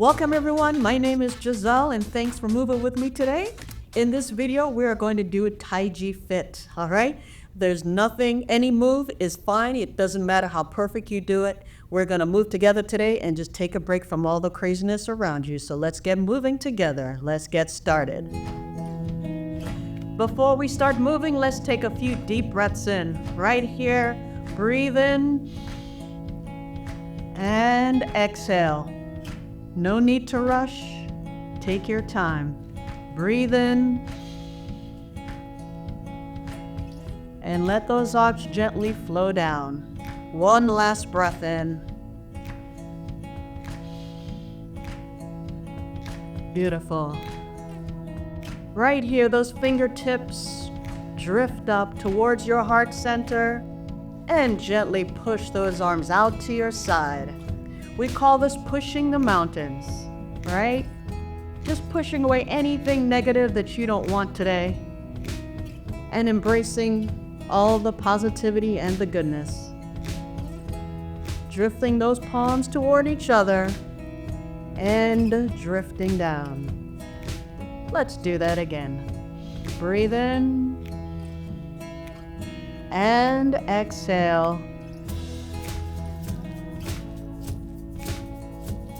Welcome everyone, my name is Gizelle and thanks for moving with me today. In this video, we are going to do a Taijfit, all right? There's nothing, any move is fine. It doesn't matter how perfect you do it. We're gonna move together today and just take a break from all the craziness around you. So let's get moving together. Let's get started. Before we start moving, let's take a few deep breaths in. Right here, breathe in and exhale. No need to rush. Take your time. Breathe in and let those arms gently flow down. One last breath in. Beautiful. Right here, those fingertips drift up towards your heart center and gently push those arms out to your side. We call this pushing the mountains, right? Just pushing away anything negative that you don't want today and embracing all the positivity and the goodness. Drifting those palms toward each other and drifting down. Let's do that again. Breathe in and exhale.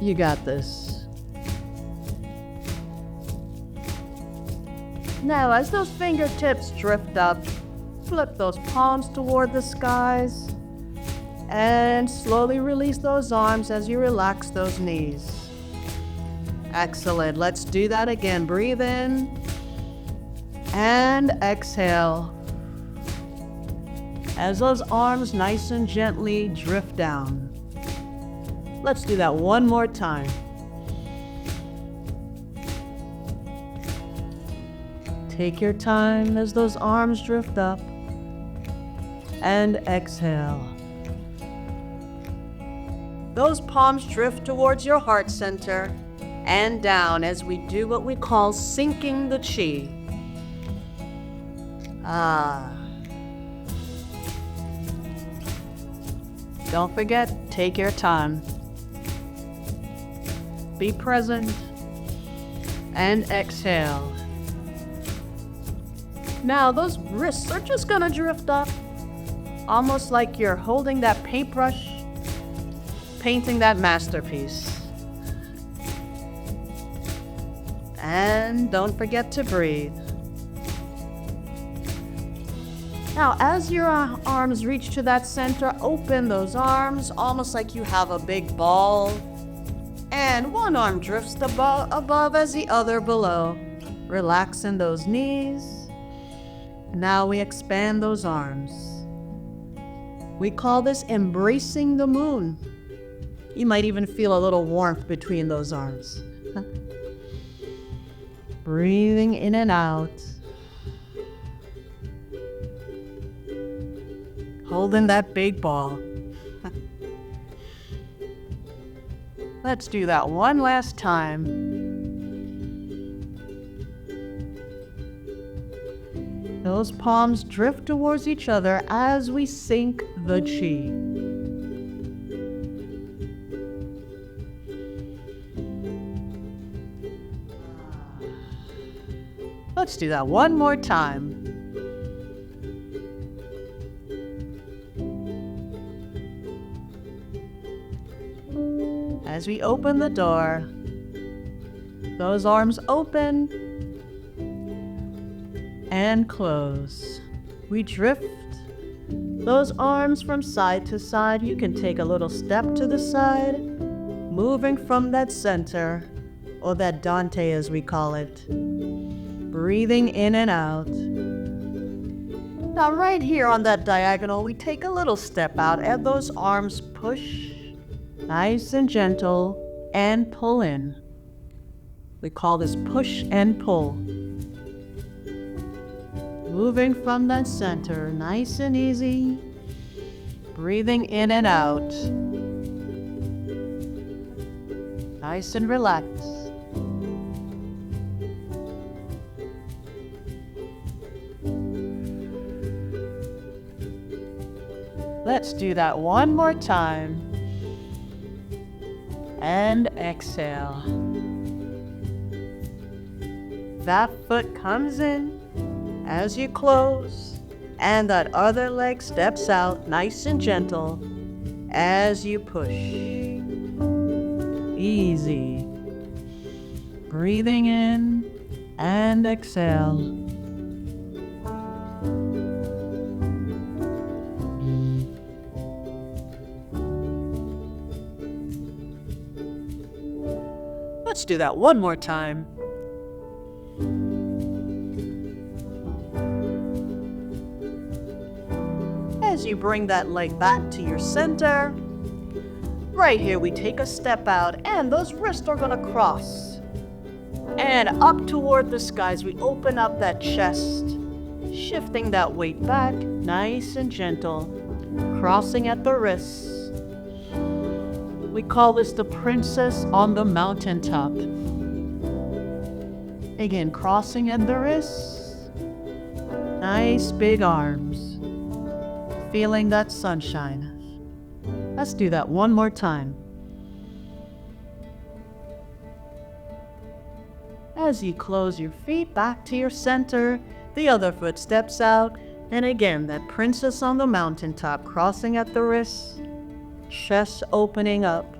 You got this. Now, as those fingertips drift up, flip those palms toward the skies and slowly release those arms as you relax those knees. Excellent. Let's do that again. Breathe in and exhale. As those arms nice and gently drift down. Let's do that one more time. Take your time as those arms drift up and exhale. Those palms drift towards your heart center and down as we do what we call sinking the chi. Don't forget, take your time. Be present and exhale. Now those wrists are just gonna drift up, almost like you're holding that paintbrush, painting that masterpiece. And don't forget to breathe. Now, as your arms reach to that center, open those arms, almost like you have a big ball. And one arm drifts above as the other below. Relaxing those knees. Now we expand those arms. We call this embracing the moon. You might even feel a little warmth between those arms. Breathing in and out. Holding that big ball. Let's do that one last time. Those palms drift towards each other as we sink the chi. Let's do that one more time. As we open the door, those arms open and close. We drift those arms from side to side. You can take a little step to the side, moving from that center, or that Dante as we call it. Breathing in and out. Now right here on that diagonal, we take a little step out and those arms push nice and gentle and pull in. We call this push and pull. Moving from that center, nice and easy. Breathing in and out. Nice and relaxed. Let's do that one more time. and exhale. That foot comes in as you close, and that other leg steps out nice and gentle as you push. Easy. Breathing in and exhale. Let's do that one more time. As you bring that leg back to your center, right here we take a step out and those wrists are gonna cross. And up toward the skies, we open up that chest, shifting that weight back, nice and gentle, crossing at the wrists. We call this the princess on the mountaintop. Again, crossing at the wrists, nice big arms, feeling that sunshine. Let's do that one more time. As you close your feet back to your center, the other foot steps out, and again, that princess on the mountaintop, crossing at the wrists, chest opening up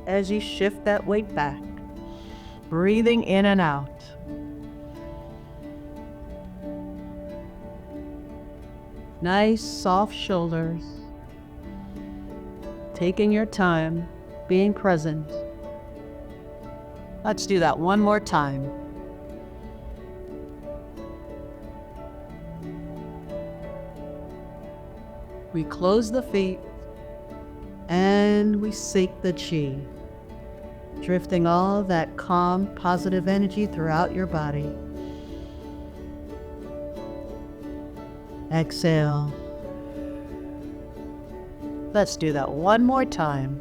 as you shift that weight back, breathing in and out. Nice, soft shoulders, taking your time, being present. Let's do that one more time. We close the feet and we seek the chi, drifting all that calm, positive energy throughout your body. Exhale. Let's do that one more time.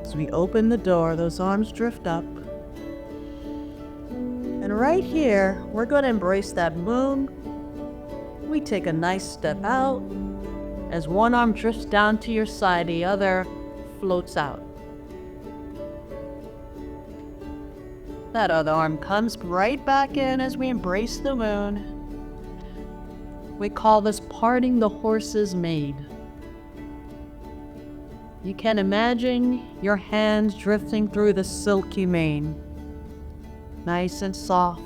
As we open the door, those arms drift up. And right here, we're going to embrace that moon. We take a nice step out. As one arm drifts down to your side, the other floats out. That other arm comes right back in as we embrace the moon. We call this parting the horse's mane. You can imagine your hands drifting through the silky mane, nice and soft,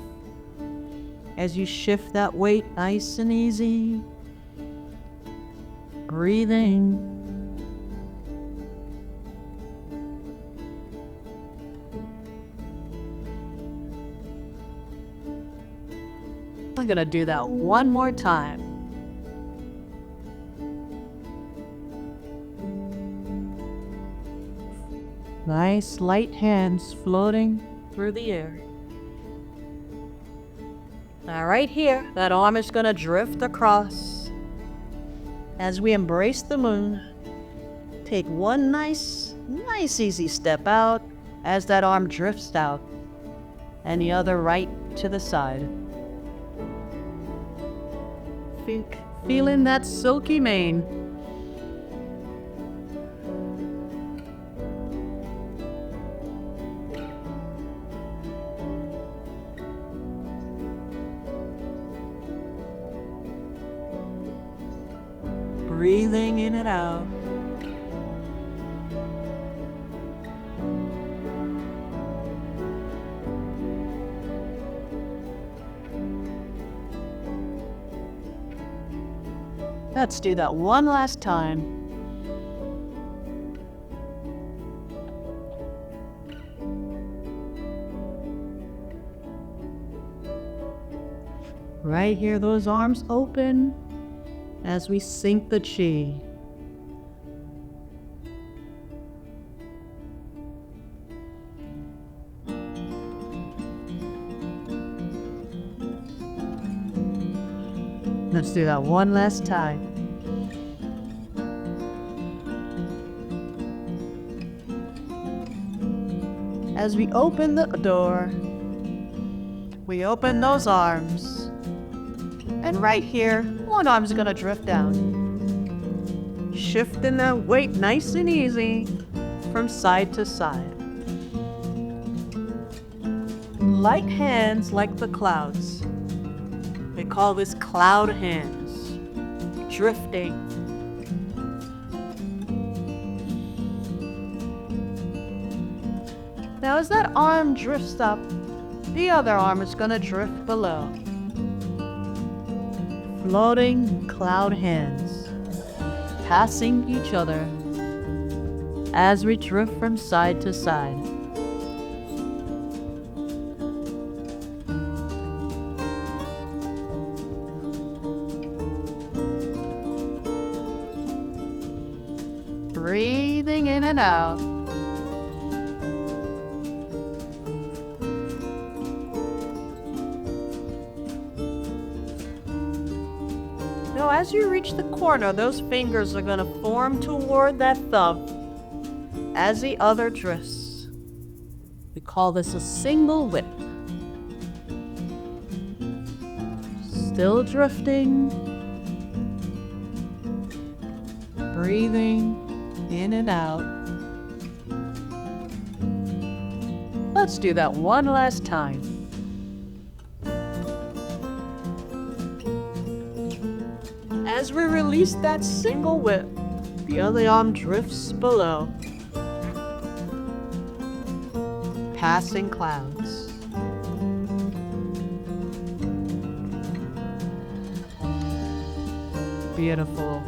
as you shift that weight nice and easy, breathing. I'm gonna do that one more time. Nice light hands floating through the air. Now right here, that arm is gonna drift across. As we embrace the moon, take one nice easy step out as that arm drifts out, and the other right to the side. Feeling that silky mane. Breathing in and out. Let's do that one last time. Right here, those arms open as we sink the chi. Let's do that one last time. As we open the door, we open those arms. And right here, one arm's gonna drift down. shifting that weight nice and easy from side to side. Light hands like the clouds. We call this cloud hands. Drifting. Now as that arm drifts up, the other arm is gonna drift below. Floating cloud hands, passing each other as we drift from side to side. Breathing in and out. Now, as you reach the corner, those fingers are going to form toward that thumb as the other drifts. We call this a single whip. Still drifting. Breathing in and out. Let's do that one last time. As we release that single whip, the other arm drifts below, passing clouds. Beautiful.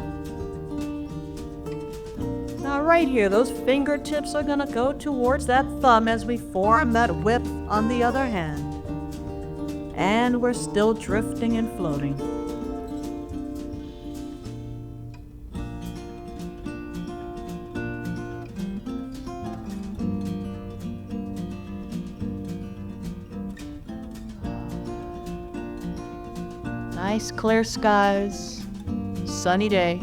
Now right here, those fingertips are gonna go towards that thumb as we form that whip on the other hand. And we're still drifting and floating. Nice clear skies, sunny day.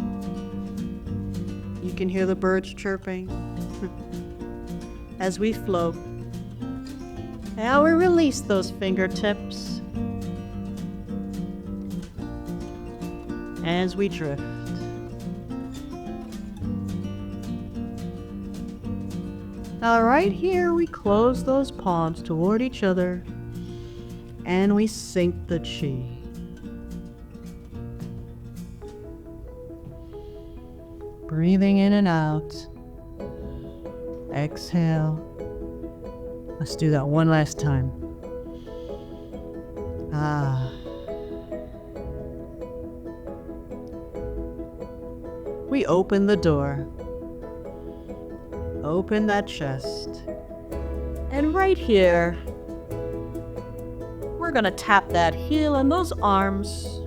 You can hear the birds chirping as we float. Now we release those fingertips as we drift. Now right here we close those palms toward each other and we sink the chi. Breathing in and out. Exhale. Let's do that one last time. We open the door. Open that chest. And right here, we're gonna tap that heel and those arms.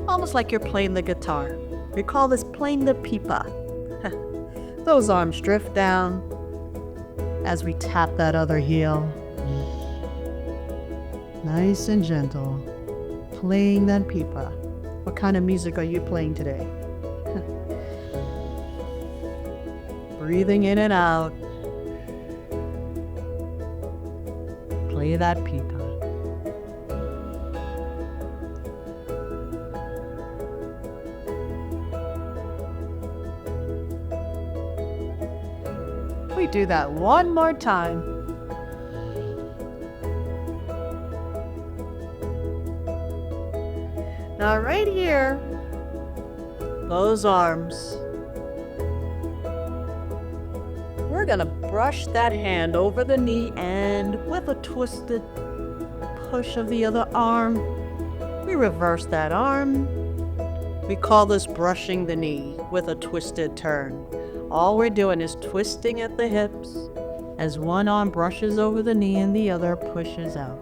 Almost like you're playing the guitar. We call this playing the pipa. Those arms drift down as we tap that other heel. Nice and gentle. Playing that pipa. What kind of music are you playing today? Breathing in and out. Play that pipa. We do that one more time. Now right here, those arms. We're gonna brush that hand over the knee and with a twisted push of the other arm, we reverse that arm. We call this brushing the knee with a twisted turn. All we're doing is twisting at the hips as one arm brushes over the knee and the other pushes out.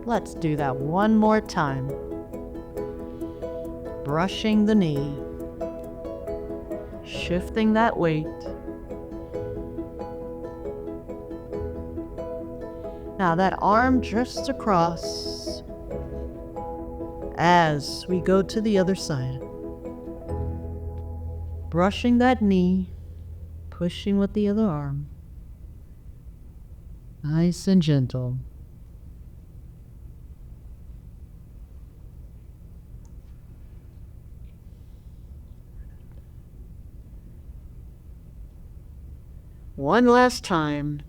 Let's do that one more time. Brushing the knee, shifting that weight. Now that arm drifts across as we go to the other side. Brushing that knee, pushing with the other arm. Nice and gentle. One last time.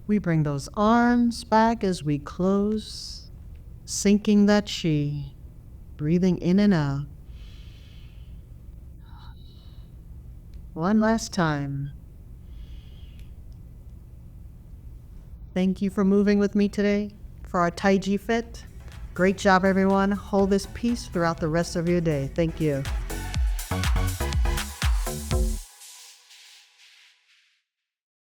We bring those arms back as we close, sinking that chi, breathing in and out. One last time. Thank you for moving with me today for our Taijfit. Great job, everyone. Hold this peace throughout the rest of your day. Thank you.